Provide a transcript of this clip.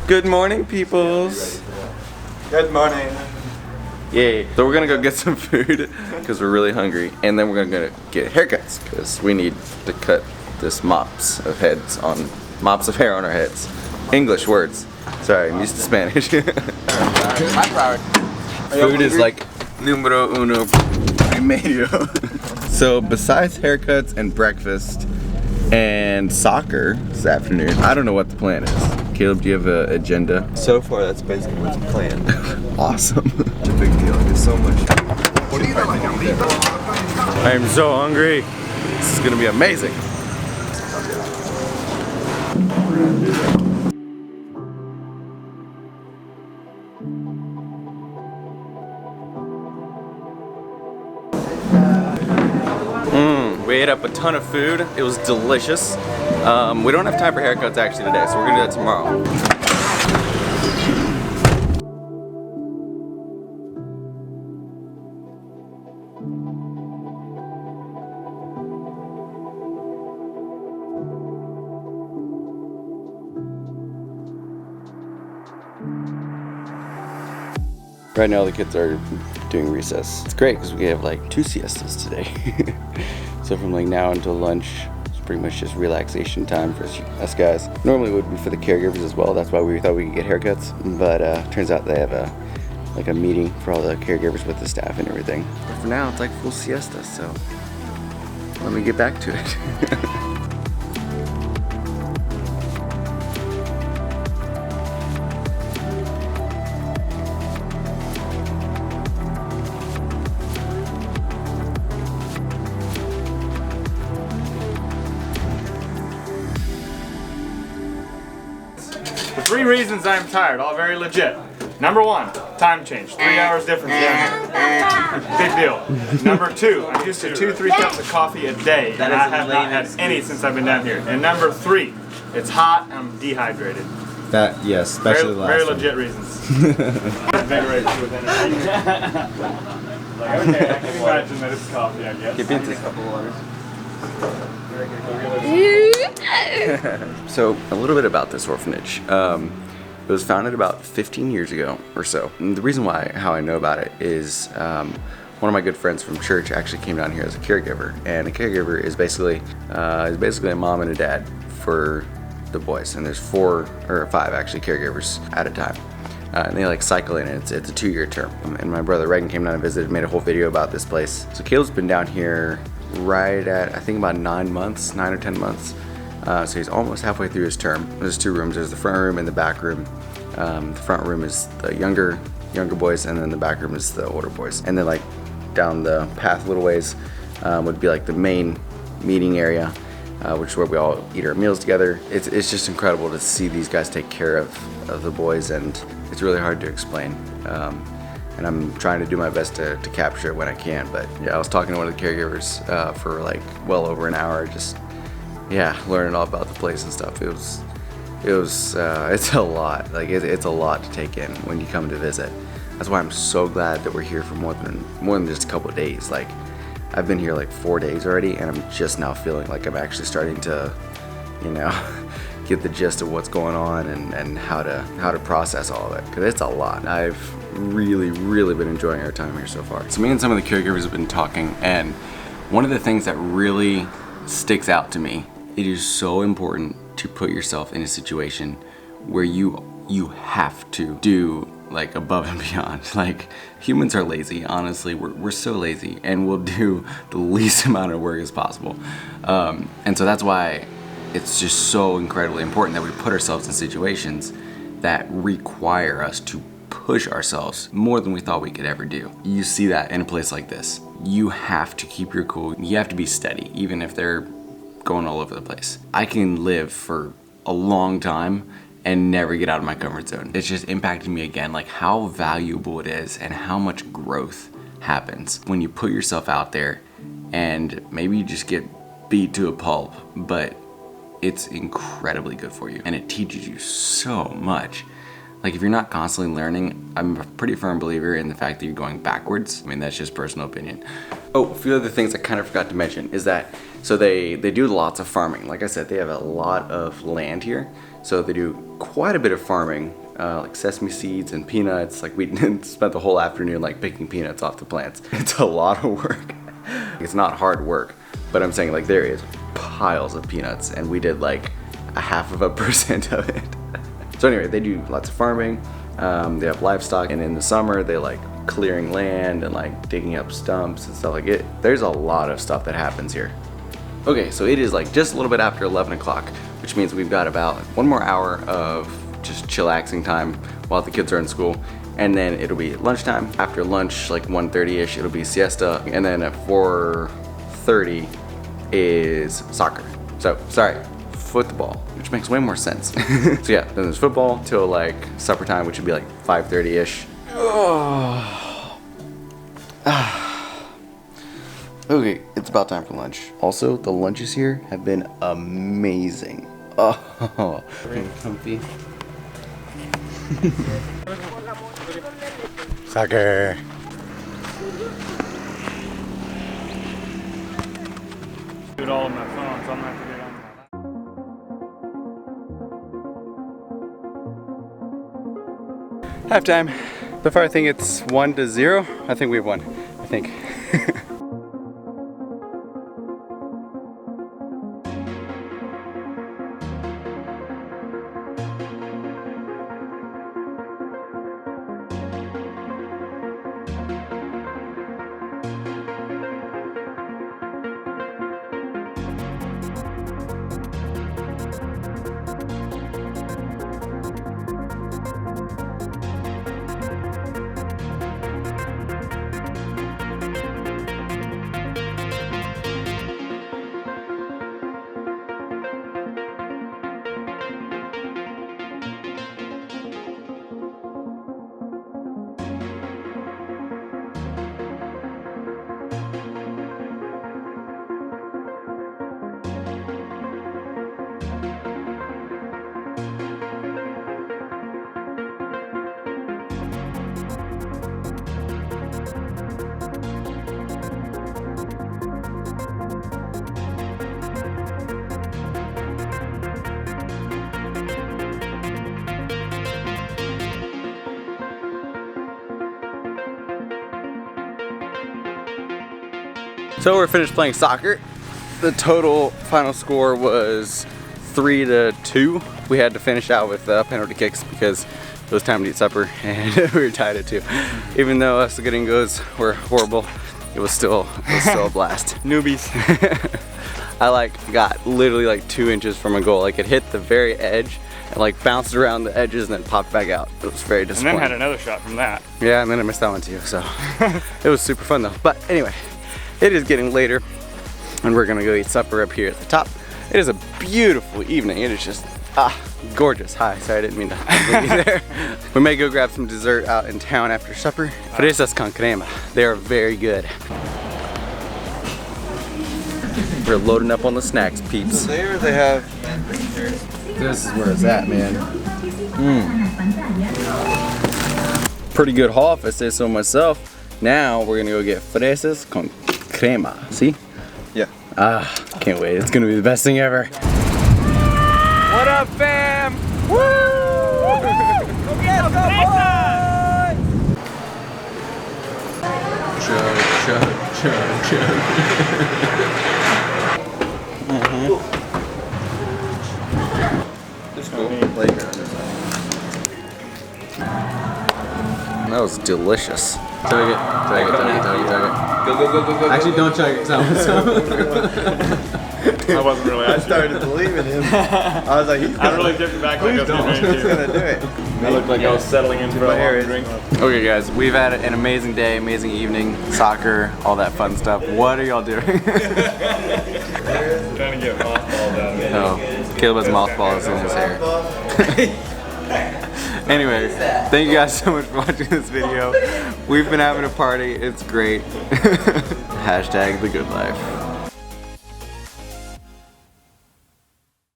Good morning, peoples. Good morning. Yay. So we're gonna go get some food because we're really hungry, and then we're gonna go get haircuts because we need to cut this mops of hair on our heads. English words. Sorry, I'm used to Spanish. Food is like numero uno primero. So besides haircuts and breakfast and soccer this afternoon, I don't know what the plan is. Caleb, do you have an agenda? So far, that's basically what's planned. Awesome. It's a big deal. There's so much. I am so hungry. This is gonna be amazing. We ate up a ton of food. It was delicious. We don't have time for haircuts actually today, so we're gonna do that tomorrow. Right now the kids are doing recess. It's great because we have like 2 siestas today. So from like now until lunch, it's pretty much just relaxation time for us guys. Normally it would be for the caregivers as well. That's why we thought we could get haircuts. But turns out they have a meeting for all the caregivers with the staff and everything. But for now it's like full siesta, so let me get back to it. The 3 reasons I'm tired, all very legit. Number 1, time change. 3 hours difference down here. Big deal. Number 2, I'm used to 2-3 cups of coffee a day, and I have not had any since I've been down here. And number 3, it's hot and I'm dehydrated. That, yes, especially the last very one. legit reasons. Invigorated with energy. Like, okay, I can imagine that it's coffee, I guess. Keep into a couple waters. So a little bit about this orphanage. It was founded about 15 years ago or so. And the reason how I know about it is one of my good friends from church actually came down here as a caregiver, and a caregiver is basically a mom and a dad for the boys. And there's 4 or 5 actually caregivers at a time. And they like cycle in. It's a 2-year term. And my brother Reagan came down and visited, made a whole video about this place. So Caleb's been down here right at I think about 9 or 10 months. So he's almost halfway through his term. There's 2 rooms. There's the front room and the back room. The front room is the younger boys, and then the back room is the older boys. And then like down the path a little ways would be like the main meeting area, which is where we all eat our meals together. It's just incredible to see these guys take care of the boys, and it's really hard to explain. And I'm trying to do my best to capture it when I can. But yeah, I was talking to one of the caregivers for like well over an hour, just learning all about the place and stuff. It's a lot. Like it's a lot to take in when you come to visit. That's why I'm so glad that we're here for more than just a couple of days. Like I've been here like 4 days already, and I'm just now feeling like I'm actually starting to, get the gist of what's going on and how to process all of it, because it's a lot. I've really been enjoying our time here so far. So me and some of the caregivers have been talking, and one of the things that really sticks out to me, it is so important to put yourself in a situation where you have to do like above and beyond. Like humans are lazy, honestly. We're so lazy, and we'll do the least amount of work as possible. And so that's why it's just so incredibly important that we put ourselves in situations that require us to push ourselves more than we thought we could ever do. You see that in a place like this. You have to keep your cool. You have to be steady, even if they're going all over the place. I can live for a long time and never get out of my comfort zone. It's just impacted me again, like how valuable it is and how much growth happens when you put yourself out there, and maybe you just get beat to a pulp, but it's incredibly good for you and it teaches you so much. Like if you're not constantly learning, I'm a pretty firm believer in the fact that you're going backwards. I mean, that's just personal opinion. Oh, a few other things I kind of forgot to mention is that, so they do lots of farming. Like I said, they have a lot of land here. So they do quite a bit of farming, like sesame seeds and peanuts. Like we spent the whole afternoon like picking peanuts off the plants. It's a lot of work. It's not hard work, but I'm saying like there is piles of peanuts and we did like 0.5% of it. So anyway, they do lots of farming. They have livestock, and in the summer they like clearing land and like digging up stumps and stuff like it. There's a lot of stuff that happens here. Okay, so it is like just a little bit after 11 o'clock, which means we've got about 1 more hour of just chillaxing time while the kids are in school. And then it'll be lunchtime. After lunch, like 1:30ish, it'll be siesta. And then at 4:30 is soccer. So, sorry, football, which makes way more sense. So yeah, then there's football till like supper time, which would be like 5:30ish. Okay, it's about time for lunch. Also, the lunches here have been amazing. Oh, very comfy. Soccer. Do it all on my phone, so I'm not gonna get on that. Halftime. So far, I think it's 1-0. I think we've won. I think. So we're finished playing soccer. The total final score was 3-2. We had to finish out with penalty kicks because it was time to eat supper and we were tied at 2. Even though us gringos were horrible, it was still a blast. Newbies. I like got literally like 2 inches from a goal. Like it hit the very edge and like bounced around the edges and then popped back out. It was very disappointing. And then had another shot from that. Yeah, and then I missed that one too, so it was super fun though. But anyway, it is getting later and we're gonna go eat supper up here at the top. It is a beautiful evening. It is just gorgeous. Hi, sorry I didn't mean to leave you there. We may go grab some dessert out in town after supper. Fresas con crema. They are very good. We're loading up on the snacks, peeps. There they have. This is where it's at, man. Pretty good haul if I say so myself. Now we're gonna go get fresas con crema. See? Yeah. Can't wait. It's gonna be the best thing ever. What up, fam? Woo! Go get them, boys! Chug. It's cool. Playground. That was delicious. Tug it. Go. Actually, don't chug it. I wasn't really. I started believing him. I was like, I really dipped it back like I was getting ready he's to. gonna do it. I looked like I was settling into a long drink. Okay, guys, we've had an amazing day, amazing evening, soccer, all that fun stuff. What are y'all doing? Trying to get mothballed out of it. Oh, Caleb has mothballs in his hair. Anyway, thank you guys so much for watching this video. We've been having a party. It's great. Hashtag the good life.